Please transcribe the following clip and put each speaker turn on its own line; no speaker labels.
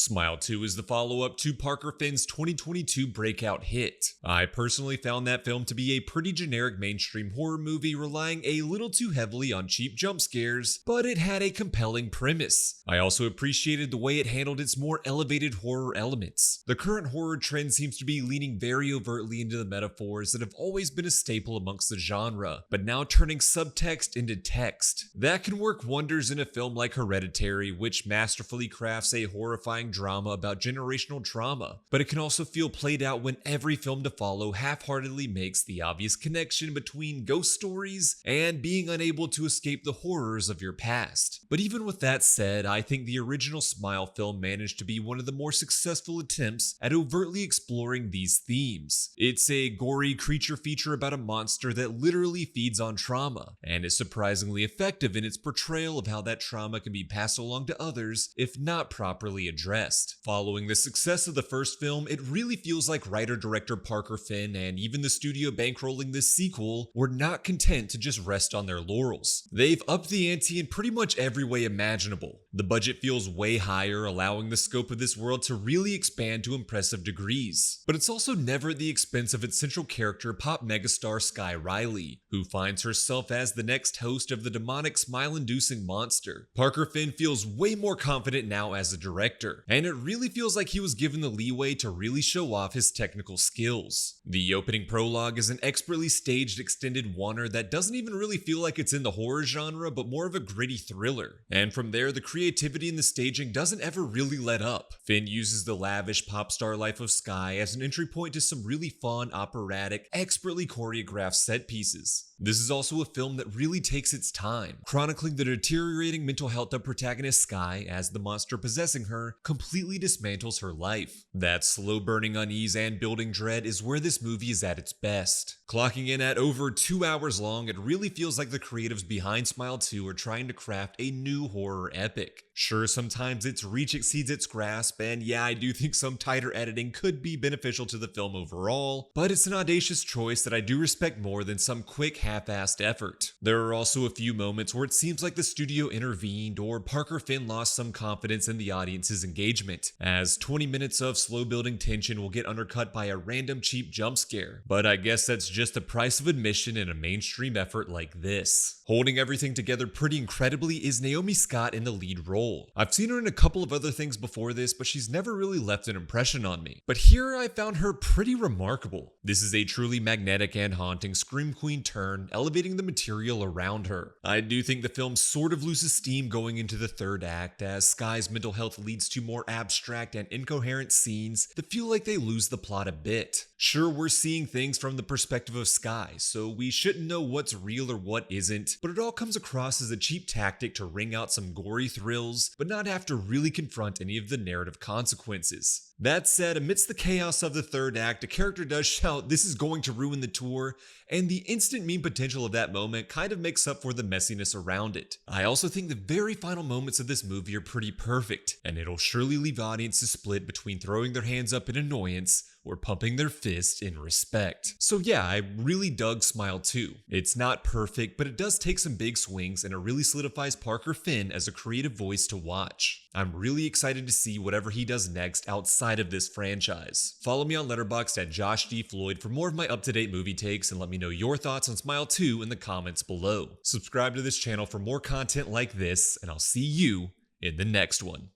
Smile 2 is the follow-up to Parker Finn's 2022 breakout hit. I personally found that film to be a pretty generic mainstream horror movie relying a little too heavily on cheap jump scares, but it had a compelling premise. I also appreciated the way it handled its more elevated horror elements. The current horror trend seems to be leaning very overtly into the metaphors that have always been a staple amongst the genre, but now turning subtext into text. That can work wonders in a film like Hereditary, which masterfully crafts a horrifying drama about generational trauma, but it can also feel played out when every film to follow half-heartedly makes the obvious connection between ghost stories and being unable to escape the horrors of your past. But even with that said, I think the original Smile film managed to be one of the more successful attempts at overtly exploring these themes. It's a gory creature feature about a monster that literally feeds on trauma, and is surprisingly effective in its portrayal of how that trauma can be passed along to others if not properly addressed. Following the success of the first film, it really feels like writer-director Parker Finn and even the studio bankrolling this sequel were not content to just rest on their laurels. They've upped the ante in pretty much every way imaginable. The budget feels way higher, allowing the scope of this world to really expand to impressive degrees. But it's also never at the expense of its central character, pop megastar Skye Riley, who finds herself as the next host of the demonic smile-inducing monster. Parker Finn feels way more confident now as a director, and it really feels like he was given the leeway to really show off his technical skills. The opening prologue is an expertly staged extended oneer that doesn't even really feel like it's in the horror genre, but more of a gritty thriller. And from there, the creativity in the staging doesn't ever really let up. Finn uses the lavish pop star life of Skye as an entry point to some really fun, operatic, expertly choreographed set pieces. This is also a film that really takes its time, chronicling the deteriorating mental health of protagonist Skye as the monster possessing her completely dismantles her life. That slow-burning unease and building dread is where this movie is at its best. Clocking in at over 2 hours long, it really feels like the creatives behind Smile 2 are trying to craft a new horror epic. Sure, sometimes its reach exceeds its grasp, and yeah, I do think some tighter editing could be beneficial to the film overall, but it's an audacious choice that I do respect more than some quick half-assed effort. There are also a few moments where it seems like the studio intervened or Parker Finn lost some confidence in the audience's engagement, as 20 minutes of slow-building tension will get undercut by a random cheap jump scare. But I guess that's just the price of admission in a mainstream effort like this. Holding everything together pretty incredibly is Naomi Scott in the lead role. I've seen her in a couple of other things before this, but she's never really left an impression on me. But here I found her pretty remarkable. This is a truly magnetic and haunting Scream Queen turn, elevating the material around her. I do think the film sort of loses steam going into the third act, as Skye's mental health leads to more abstract and incoherent scenes that feel like they lose the plot a bit. Sure, we're seeing things from the perspective of Skye, so we shouldn't know what's real or what isn't, but it all comes across as a cheap tactic to wring out some gory thrills, but not have to really confront any of the narrative consequences. That said, amidst the chaos of the third act, a character does shout, "This is going to ruin the tour," and the instant meme potential of that moment kind of makes up for the messiness around it. I also think the very final moments of this movie are pretty perfect, and it'll surely leave audiences split between throwing their hands up in annoyance or pumping their fist in respect. So yeah, I really dug Smile 2. It's not perfect, but it does take some big swings, and it really solidifies Parker Finn as a creative voice to watch. I'm really excited to see whatever he does next outside of this franchise. Follow me on Letterboxd at Josh D. Floyd for more of my up-to-date movie takes, and let me know your thoughts on Smile 2 in the comments below. Subscribe to this channel for more content like this, and I'll see you in the next one.